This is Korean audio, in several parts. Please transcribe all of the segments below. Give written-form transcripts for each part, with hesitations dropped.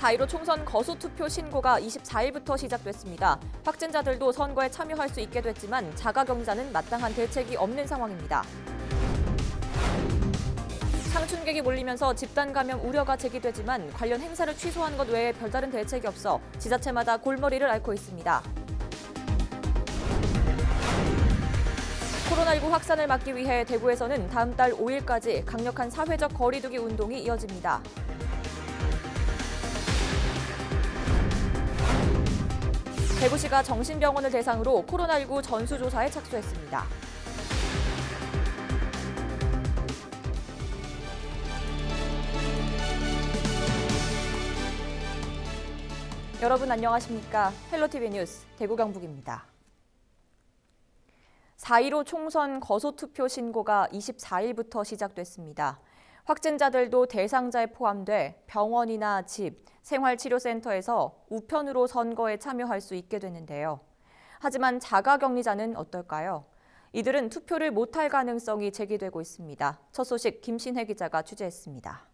4.15 총선 거소투표 신고가 24일부터 시작됐습니다. 확진자들도 선거에 참여할 수 있게 됐지만 자가격리자는 마땅한 대책이 없는 상황입니다. 상춘객이 몰리면서 집단 감염 우려가 제기되지만 관련 행사를 취소한 것 외에 별다른 대책이 없어 지자체마다 골머리를 앓고 있습니다. 코로나19 확산을 막기 위해 대구에서는 다음 달 5일까지 강력한 사회적 거리두기 운동이 이어집니다. 대구시가 정신병원을 대상으로 코로나19 전수조사에 착수했습니다. 여러분 안녕하십니까? 헬로티비 뉴스 대구 경북입니다. 4.15 총선 거소투표 신고가 24일부터 시작됐습니다. 확진자들도 대상자에 포함돼 병원이나 집, 생활치료센터에서 우편으로 선거에 참여할 수 있게 되는데요. 하지만 자가격리자는 어떨까요? 이들은 투표를 못할 가능성이 제기되고 있습니다. 첫 소식 김신혜 기자가 취재했습니다.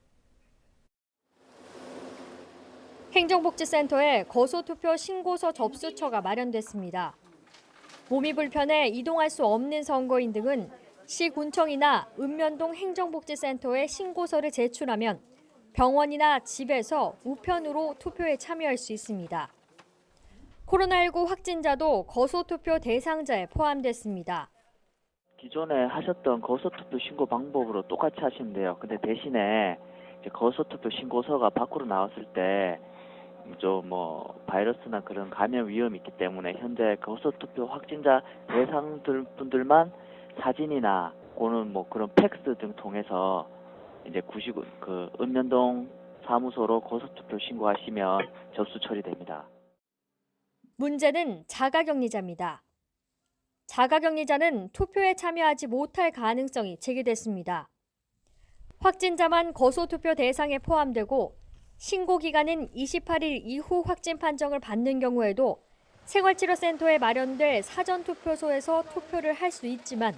행정복지센터에 거소투표 신고서 접수처가 마련됐습니다. 몸이 불편해 이동할 수 없는 선거인 등은 시군청이나 읍면동 행정복지센터에 신고서를 제출하면 병원이나 집에서 우편으로 투표에 참여할 수 있습니다. 코로나19 확진자도 거소투표 대상자에 포함됐습니다. 기존에 하셨던 거소투표 신고 방법으로 똑같이 하시면 돼요. 근데 대신에 이제 거소투표 신고서가 밖으로 나왔을 때 좀 바이러스나 그런 감염 위험이 있기 때문에 현재 거소투표 확진자 대상분들만 사진이나 또는 그런 팩스 등 통해서 이제 읍면동 사무소로 거소투표 신고하시면 접수 처리됩니다. 문제는 자가격리자입니다. 자가격리자는 투표에 참여하지 못할 가능성이 제기됐습니다. 확진자만 거소투표 대상에 포함되고 신고 기간은 28일 이후 확진 판정을 받는 경우에도 생활치료센터에 마련될 사전투표소에서 투표를 할 수 있지만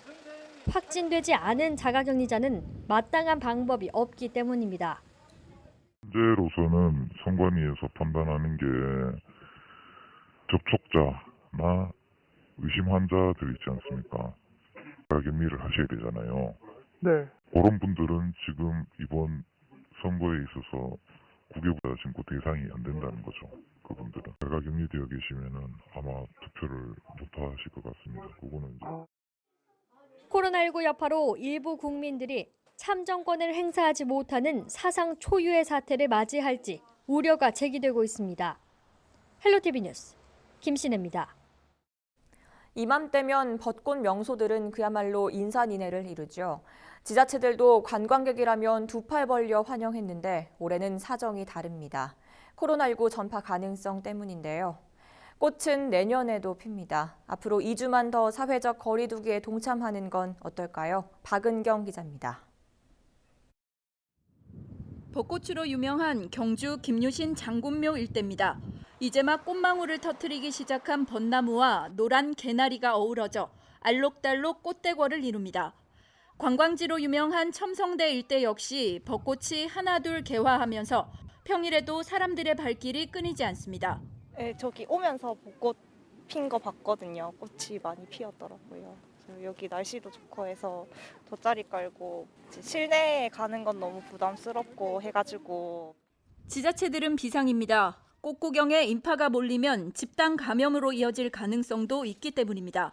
확진되지 않은 자가격리자는 마땅한 방법이 없기 때문입니다. 현재로서는 선관위에서 판단하는 게 접촉자나 의심 환자들 있지 않습니까? 자가격리를 하셔야 되잖아요. 네. 그런 분들은 지금 이번 선거에 있어서 구개부자 신고 대상이 안 된다는 거죠. 그분들은 자가격리되어 계시면은 아마 투표를 못 하실 것 같습니다. 그거는 이제. 코로나19 여파로 일부 국민들이 참정권을 행사하지 못하는 사상 초유의 사태를 맞이할지 우려가 제기되고 있습니다. 헬로티비 뉴스 김신혜입니다. 이맘때면 벚꽃 명소들은 그야말로 인산인해를 이루죠. 지자체들도 관광객이라면 두 팔 벌려 환영했는데 올해는 사정이 다릅니다. 코로나19 전파 가능성 때문인데요. 꽃은 내년에도 핍니다. 앞으로 2주만 더 사회적 거리두기에 동참하는 건 어떨까요? 박은경 기자입니다. 벚꽃으로 유명한 경주 김유신 장군묘 일대입니다. 이제 막 꽃망울을 터뜨리기 시작한 벚나무와 노란 개나리가 어우러져 알록달록 꽃대궐을 이룹니다. 관광지로 유명한 첨성대 일대 역시 벚꽃이 하나둘 개화하면서 평일에도 사람들의 발길이 끊이지 않습니다. 네, 저기 오면서 벚꽃 핀 거 봤거든요. 꽃이 많이 피었더라고요. 여기 날씨도 좋고 해서 돗자리 깔고 실내에 가는 건 너무 부담스럽고 해가지고. 지자체들은 비상입니다. 꽃 구경에 인파가 몰리면 집단 감염으로 이어질 가능성도 있기 때문입니다.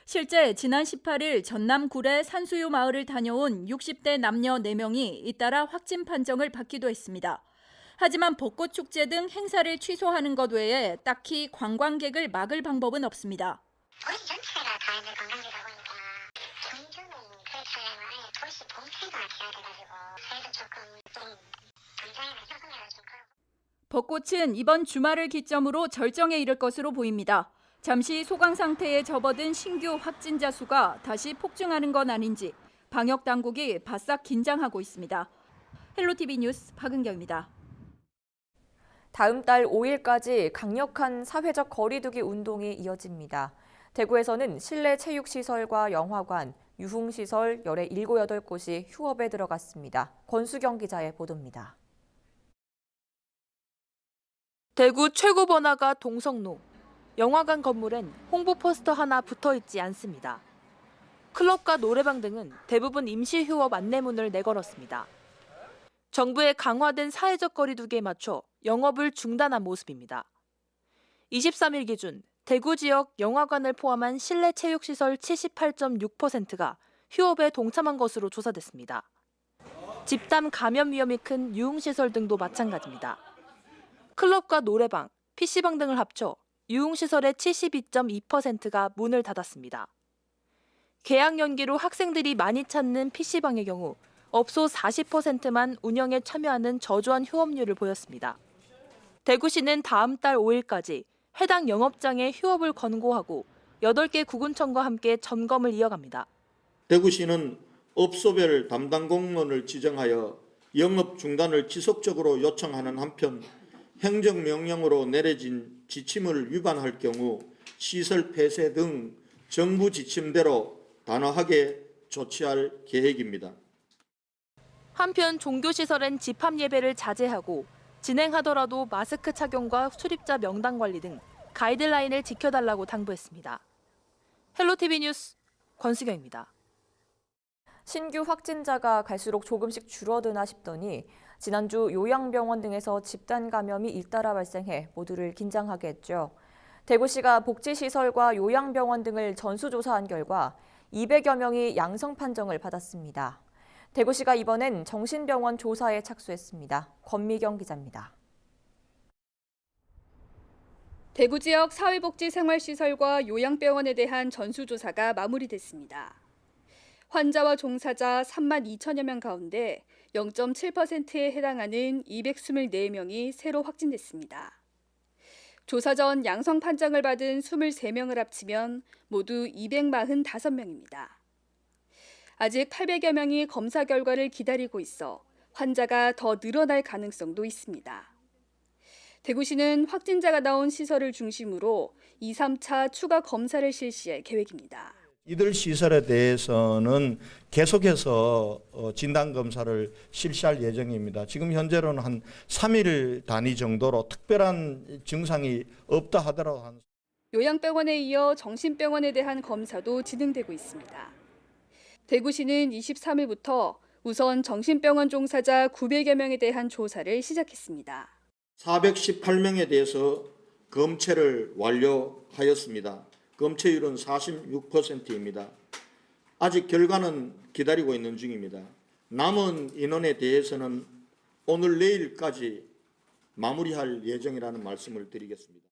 실제 지난 18일 전남 구례 산수유 마을을 다녀온 60대 남녀 4명이 잇따라 확진 판정을 받기도 했습니다. 하지만 벚꽃 축제 등 행사를 취소하는 것 외에 딱히 관광객을 막을 방법은 없습니다. 도시 전체가 다들 관광지다 보니까 경주는 그렇게 하려면 아예 도시 봉쇄가 돼야 돼가지고 그래서 조금 좀 당장에는 협소해가 좀 그렇고. 벚꽃은 이번 주말을 기점으로 절정에 이를 것으로 보입니다. 잠시 소강 상태에 접어든 신규 확진자 수가 다시 폭증하는 건 아닌지 방역 당국이 바싹 긴장하고 있습니다. 헬로티비 뉴스 박은경입니다. 다음 달 5일까지 강력한 사회적 거리두기 운동이 이어집니다. 대구에서는 실내 체육시설과 영화관, 유흥시설 열의 7, 8곳이 휴업에 들어갔습니다. 권수경 기자의 보도입니다. 대구 최고 번화가 동성로. 영화관 건물엔 홍보 포스터 하나 붙어 있지 않습니다. 클럽과 노래방 등은 대부분 임시 휴업 안내문을 내걸었습니다. 정부의 강화된 사회적 거리두기에 맞춰 영업을 중단한 모습입니다. 23일 기준 대구 지역 영화관을 포함한 실내 체육시설 78.6%가 휴업에 동참한 것으로 조사됐습니다. 집단 감염 위험이 큰 유흥시설 등도 마찬가지입니다. 클럽과 노래방, PC방 등을 합쳐 유흥시설의 72.2%가 문을 닫았습니다. 개학 연기로 학생들이 많이 찾는 PC방의 경우 업소 40%만 운영에 참여하는 저조한 휴업률을 보였습니다. 대구시는 다음 달 5일까지 해당 영업장의 휴업을 권고하고 8개 구군청과 함께 점검을 이어갑니다. 대구시는 업소별 담당 공무원을 지정하여 영업 중단을 지속적으로 요청하는 한편 행정명령으로 내려진 지침을 위반할 경우 시설 폐쇄 등 정부 지침대로 단호하게 조치할 계획입니다. 한편 종교시설엔 집합 예배를 자제하고 진행하더라도 마스크 착용과 출입자 명단 관리 등 가이드라인을 지켜달라고 당부했습니다. 헬로티비 뉴스 권수경입니다. 신규 확진자가 갈수록 조금씩 줄어드나 싶더니 지난주 요양병원 등에서 집단 감염이 잇따라 발생해 모두를 긴장하게 했죠. 대구시가 복지시설과 요양병원 등을 전수조사한 결과 200여 명이 양성 판정을 받았습니다. 대구시가 이번엔 정신병원 조사에 착수했습니다. 권미경 기자입니다. 대구 지역 사회복지생활시설과 요양병원에 대한 전수조사가 마무리됐습니다. 환자와 종사자 3만 2천여 명 가운데 0.7%에 해당하는 224명이 새로 확진됐습니다. 조사 전 양성 판정을 받은 23명을 합치면 모두 245명입니다. 아직 800여 명이 검사 결과를 기다리고 있어 환자가 더 늘어날 가능성도 있습니다. 대구시는 확진자가 나온 시설을 중심으로 2, 3차 추가 검사를 실시할 계획입니다. 이들 시설에 대해서는 계속해서 진단검사를 실시할 예정입니다. 지금 현재로는 한 3일 단위 정도로 특별한 증상이 없다 하더라도 요양병원에 이어 정신병원에 대한 검사도 진행되고 있습니다. 대구시는 23일부터 우선 정신병원 종사자 900여 명에 대한 조사를 시작했습니다. 418명에 대해서 검체를 완료하였습니다. 검체율은 46%입니다. 아직 결과는 기다리고 있는 중입니다. 남은 인원에 대해서는 오늘 내일까지 마무리할 예정이라는 말씀을 드리겠습니다.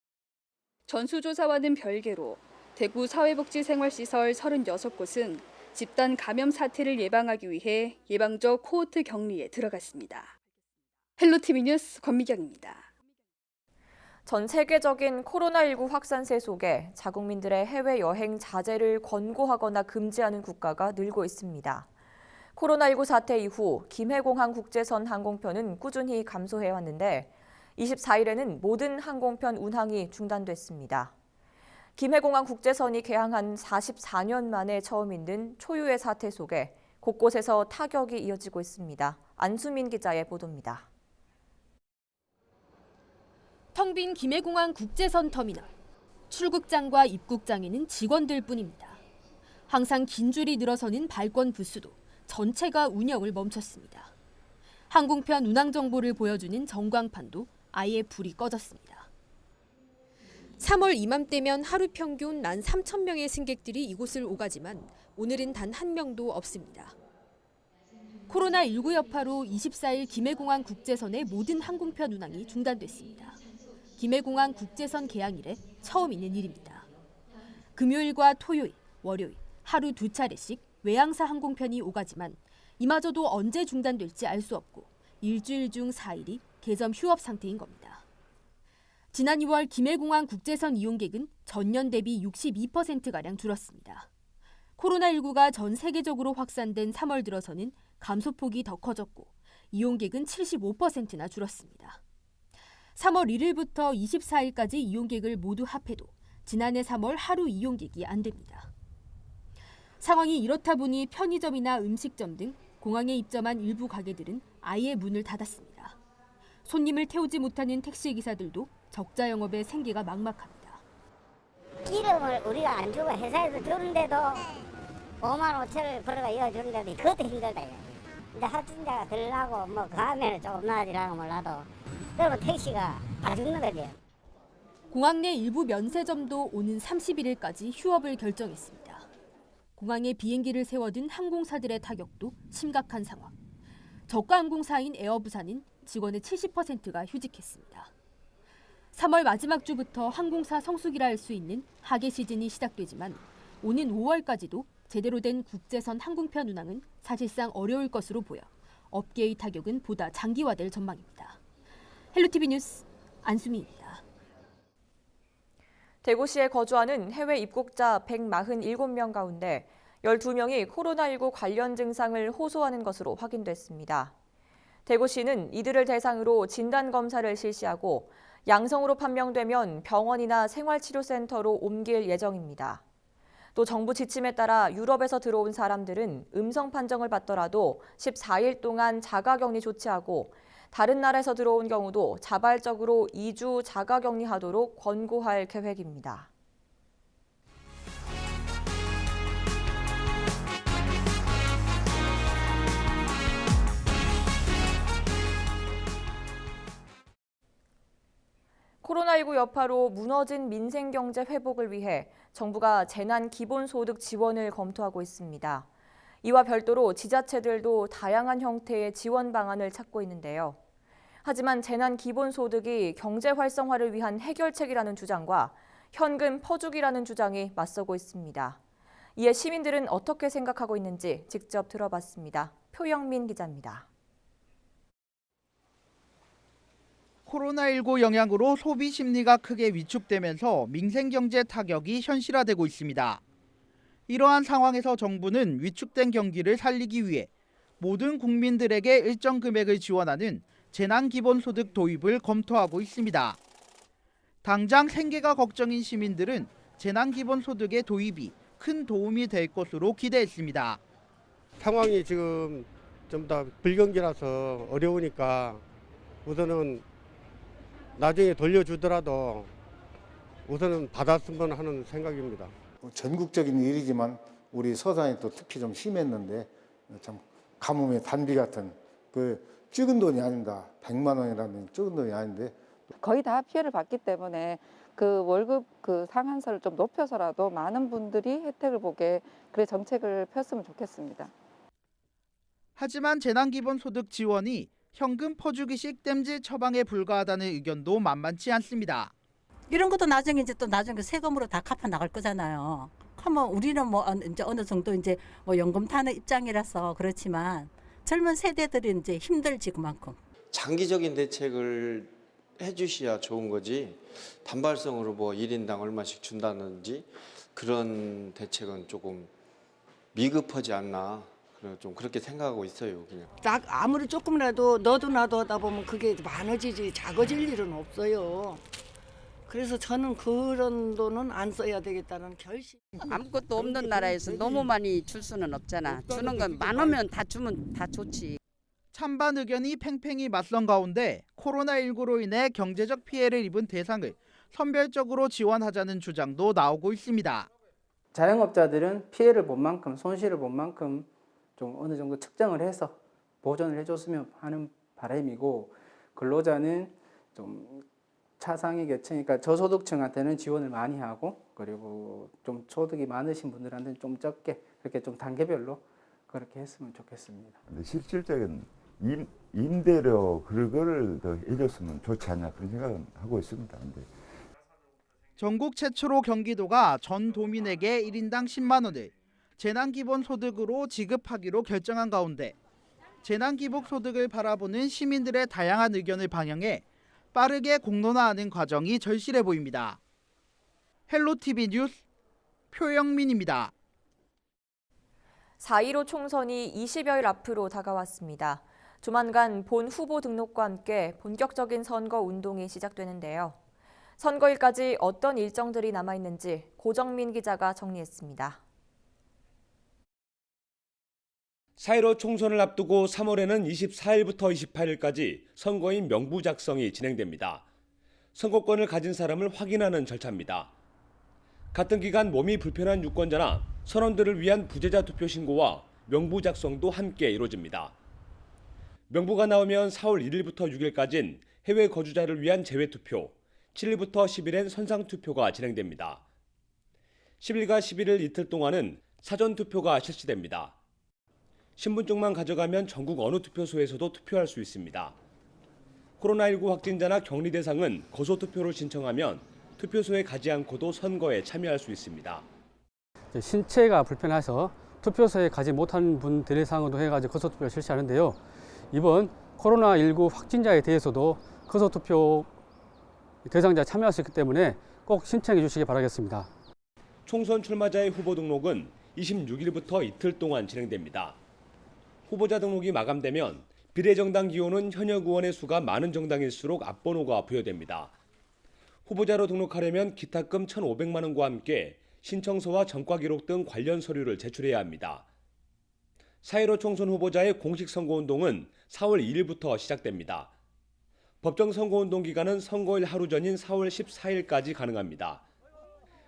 전수조사와는 별개로 대구 사회복지생활시설 36곳은 집단 감염 사태를 예방하기 위해 예방적 코호트 격리에 들어갔습니다. 헬로티비 뉴스 권미경입니다. 전 세계적인 코로나19 확산세 속에 자국민들의 해외여행 자제를 권고하거나 금지하는 국가가 늘고 있습니다. 코로나19 사태 이후 김해공항 국제선 항공편은 꾸준히 감소해왔는데 24일에는 모든 항공편 운항이 중단됐습니다. 김해공항 국제선이 개항한 44년 만에 처음 있는 초유의 사태 속에 곳곳에서 타격이 이어지고 있습니다. 안수민 기자의 보도입니다. 텅 빈 김해공항 국제선 터미널. 출국장과 입국장에는 직원들 뿐입니다. 항상 긴 줄이 늘어서는 발권 부스도 전체가 운영을 멈췄습니다. 항공편 운항 정보를 보여주는 전광판도 아예 불이 꺼졌습니다. 3월 이맘때면 하루 평균 13,000명의 승객들이 이곳을 오가지만 오늘은 단 한 명도 없습니다. 코로나19 여파로 24일 김해공항 국제선의 모든 항공편 운항이 중단됐습니다. 김해공항 국제선 개항 이래 처음 있는 일입니다. 금요일과 토요일, 월요일 하루 2차례씩 외항사 항공편이 오가지만 이마저도 언제 중단될지 알 수 없고 일주일 중 4일이 개점 휴업 상태인 겁니다. 지난 2월 김해공항 국제선 이용객은 전년 대비 62%가량 줄었습니다. 코로나19가 전 세계적으로 확산된 3월 들어서는 감소폭이 더 커졌고 이용객은 75%나 줄었습니다. 3월 1일부터 24일까지 이용객을 모두 합해도 지난해 3월 하루 이용객이 안 됩니다. 상황이 이렇다 보니 편의점이나 음식점 등 공항에 입점한 일부 가게들은 아예 문을 닫았습니다. 손님을 태우지 못하는 택시 기사들도 적자 영업에 생기가 막막합니다. 기름을 우리가 안 주고 회사에서 주는데도 5만 5천을 벌어가 이어주는데도 그것도 힘들다. 이제 확진자가 들라고 뭐 가면은 조금 나아지라고 몰라도 그러면 택시가 다 죽는 거지. 공항 내 일부 면세점도 오는 31일까지 휴업을 결정했습니다. 공항에 비행기를 세워둔 항공사들의 타격도 심각한 상황. 저가 항공사인 에어부산은 직원의 70%가 휴직했습니다. 3월 마지막 주부터 항공사 성수기라 할 수 있는 하계 시즌이 시작되지만 오는 5월까지도 제대로 된 국제선 항공편 운항은 사실상 어려울 것으로 보여 업계의 타격은 보다 장기화될 전망입니다. 헬로티비 뉴스 안수미입니다. 대구시에 거주하는 해외 입국자 147명 가운데 12명이 코로나19 관련 증상을 호소하는 것으로 확인됐습니다. 대구시는 이들을 대상으로 진단검사를 실시하고 양성으로 판명되면 병원이나 생활치료센터로 옮길 예정입니다. 또 정부 지침에 따라 유럽에서 들어온 사람들은 음성 판정을 받더라도 14일 동안 자가격리 조치하고 다른 나라에서 들어온 경우도 자발적으로 2주 자가격리하도록 권고할 계획입니다. 코로나19 여파로 무너진 민생경제 회복을 위해 정부가 재난기본소득 지원을 검토하고 있습니다. 이와 별도로 지자체들도 다양한 형태의 지원 방안을 찾고 있는데요. 하지만 재난기본소득이 경제 활성화를 위한 해결책이라는 주장과 현금 퍼주기라는 주장이 맞서고 있습니다. 이에 시민들은 어떻게 생각하고 있는지 직접 들어봤습니다. 표영민 기자입니다. 코로나19 영향으로 소비 심리가 크게 위축되면서 민생경제 타격이 현실화되고 있습니다. 이러한 상황에서 정부는 위축된 경기를 살리기 위해 모든 국민들에게 일정 금액을 지원하는 재난기본소득 도입을 검토하고 있습니다. 당장 생계가 걱정인 시민들은 재난기본소득의 도입이 큰 도움이 될 것으로 기대했습니다. 상황이 지금 좀 더 불경기라서 어려우니까 우선은 나중에 돌려주더라도 우선은 받았으면 하는 생각입니다. 전국적인 일이지만 우리 서산이 또 특히 좀 심했는데 참 가뭄의 단비 같은 그 적은 돈이 아닙니다. 100만 원이라는 적은 돈이 아닌데 거의 다 피해를 봤기 때문에 그 월급 그 상한선을 좀 높여서라도 많은 분들이 혜택을 보게 그래 정책을 폈으면 좋겠습니다. 하지만 재난기본소득 지원이 현금 퍼주기식 땜질 처방에 불과하다는 의견도 만만치 않습니다. 이런 것도 나중에 이제 또 나중에 세금으로 다 갚아 나갈 거잖아요. 그러면 우리는 뭐 이제 어느 정도 이제 뭐 연금 타는 입장이라서 그렇지만 젊은 세대들이 이제 힘들지 그만큼. 장기적인 대책을 해주셔야 좋은 거지 단발성으로 뭐 1인당 얼마씩 준다든지 그런 대책은 조금 미흡하지 않나. 좀 그렇게 생각하고 있어요. 그냥. 딱 아무리 조금이라도 너도 나도 하다 보면 그게 많아지지 작아질 일은 없어요. 그래서 저는 그런 돈은 안 써야 되겠다는 결심. 아무것도 없는 나라에서 너무 많이 줄 수는 없잖아. 주는 건 많으면 다 주면 다 좋지. 찬반 의견이 팽팽히 맞선 가운데 코로나19로 인해 경제적 피해를 입은 대상을 선별적으로 지원하자는 주장도 나오고 있습니다. 자영업자들은 피해를 본 만큼 손실을 본 만큼 좀 어느 정도 측정을 해서 보전을 해줬으면 하는 바람이고 근로자는 좀 차상위 계층, 그러니까 저소득층한테는 지원을 많이 하고 그리고 좀 소득이 많으신 분들한테는 좀 적게 그렇게 좀 단계별로 그렇게 했으면 좋겠습니다. 실질적인 임대료 그거를 더 해줬으면 좋지 않냐 그런 생각은 하고 있습니다. 근데. 전국 최초로 경기도가 전 도민에게 1인당 10만 원을 재난기본소득으로 지급하기로 결정한 가운데 재난기본소득을 바라보는 시민들의 다양한 의견을 반영해 빠르게 공론화하는 과정이 절실해 보입니다. 헬로티비 뉴스 표영민입니다. 4.15 총선이 20여일 앞으로 다가왔습니다. 조만간 본 후보 등록과 함께 본격적인 선거 운동이 시작되는데요. 선거일까지 어떤 일정들이 남아있는지 고정민 기자가 정리했습니다. 4.15 총선을 앞두고 3월에는 24일부터 28일까지 선거인 명부 작성이 진행됩니다. 선거권을 가진 사람을 확인하는 절차입니다. 같은 기간 몸이 불편한 유권자나 선원들을 위한 부재자 투표 신고와 명부 작성도 함께 이루어집니다. 명부가 나오면 4월 1일부터 6일까지는 해외 거주자를 위한 재외투표, 7일부터 10일엔 선상투표가 진행됩니다. 10일과 11일 이틀 동안은 사전투표가 실시됩니다. 신분증만 가져가면 전국 어느 투표소에서도 투표할 수 있습니다. 코로나19 확진자나 격리 대상은 거소투표로 신청하면 투표소에 가지 않고도 선거에 참여할 수 있습니다. 신체가 불편해서 투표소에 가지 못하는 분들 대상으로 해가지고 거소투표를 실시하는데요. 이번 코로나19 확진자에 대해서도 거소투표 대상자에 참여할 수 있기 때문에 꼭 신청해 주시기 바라겠습니다. 총선 출마자의 후보 등록은 26일부터 이틀 동안 진행됩니다. 후보자 등록이 마감되면 비례정당 기호는 현역 의원의 수가 많은 정당일수록 앞번호가 부여됩니다. 후보자로 등록하려면 기탁금 1,500만 원과 함께 신청서와 전과 기록 등 관련 서류를 제출해야 합니다. 4.15 총선 후보자의 공식 선거운동은 4월 2일부터 시작됩니다. 법정 선거운동 기간은 선거일 하루 전인 4월 14일까지 가능합니다.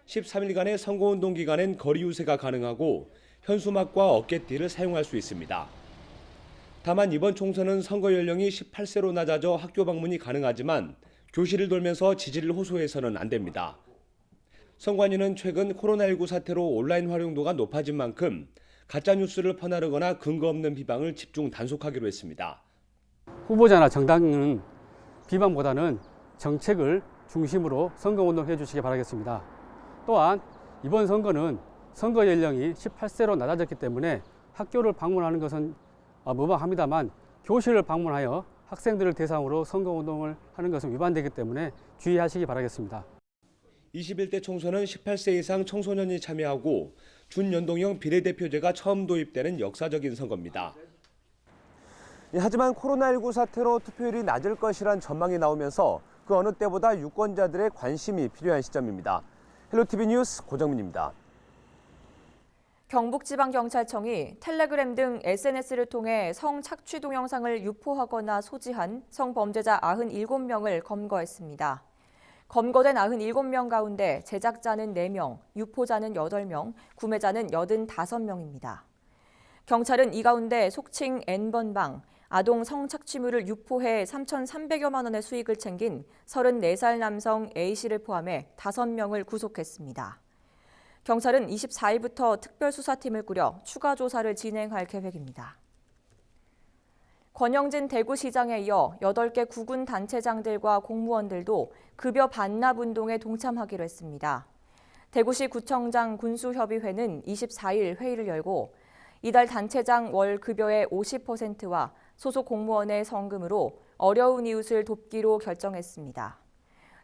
13일간의 선거운동 기간엔 거리 유세가 가능하고 현수막과 어깨띠를 사용할 수 있습니다. 다만 이번 총선은 선거 연령이 18세로 낮아져 학교 방문이 가능하지만 교실을 돌면서 지지를 호소해서는 안 됩니다. 선관위는 최근 코로나19 사태로 온라인 활용도가 높아진 만큼 가짜뉴스를 퍼나르거나 근거 없는 비방을 집중 단속하기로 했습니다. 후보자나 정당은 비방보다는 정책을 중심으로 선거운동해 주시기 바라겠습니다. 또한 이번 선거는 선거 연령이 18세로 낮아졌기 때문에 학교를 방문하는 것은 무방합니다만 교실을 방문하여 학생들을 대상으로 선거운동을 하는 것은 위반되기 때문에 주의하시기 바라겠습니다. 21대 총선은 18세 이상 청소년이 참여하고 준연동형 비례대표제가 처음 도입되는 역사적인 선거입니다. 하지만 코로나19 사태로 투표율이 낮을 것이란 전망이 나오면서 그 어느 때보다 유권자들의 관심이 필요한 시점입니다. 헬로티비 뉴스 고정민입니다. 경북지방경찰청이 텔레그램 등 SNS를 통해 성착취 동영상을 유포하거나 소지한 성범죄자 97명을 검거했습니다. 검거된 97명 가운데 제작자는 4명, 유포자는 8명, 구매자는 85명입니다. 경찰은 이 가운데 속칭 N번방, 아동 성착취물을 유포해 3,300여만 원의 수익을 챙긴 34살 남성 A씨를 포함해 5명을 구속했습니다. 경찰은 24일부터 특별수사팀을 꾸려 추가 조사를 진행할 계획입니다. 권영진 대구시장에 이어 8개 구군 단체장들과 공무원들도 급여 반납 운동에 동참하기로 했습니다. 대구시 구청장 군수협의회는 24일 회의를 열고 이달 단체장 월 급여의 50%와 소속 공무원의 성금으로 어려운 이웃을 돕기로 결정했습니다.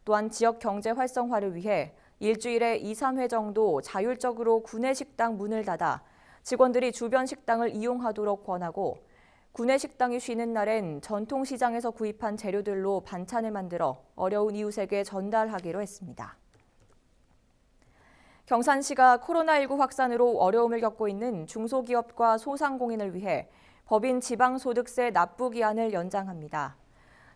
또한 지역 경제 활성화를 위해 일주일에 2, 3회 정도 자율적으로 구내식당 문을 닫아 직원들이 주변 식당을 이용하도록 권하고 구내식당이 쉬는 날엔 전통시장에서 구입한 재료들로 반찬을 만들어 어려운 이웃에게 전달하기로 했습니다. 경산시가 코로나19 확산으로 어려움을 겪고 있는 중소기업과 소상공인을 위해 법인 지방소득세 납부기한을 연장합니다.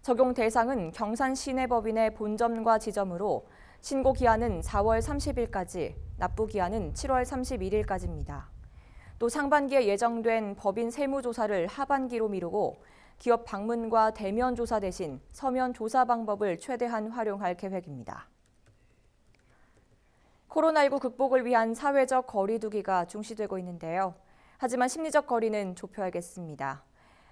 적용 대상은 경산 시내법인의 본점과 지점으로 신고기한은 4월 30일까지, 납부기한은 7월 31일까지입니다. 또 상반기에 예정된 법인 세무조사를 하반기로 미루고 기업 방문과 대면 조사 대신 서면 조사 방법을 최대한 활용할 계획입니다. 코로나19 극복을 위한 사회적 거리 두기가 중시되고 있는데요. 하지만 심리적 거리는 좁혀야겠습니다.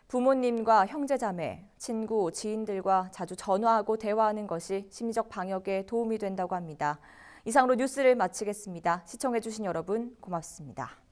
부모님과 형제자매, 친구, 지인들과 자주 전화하고 대화하는 것이 심리적 방역에 도움이 된다고 합니다. 이상으로 뉴스를 마치겠습니다. 시청해주신 여러분 고맙습니다.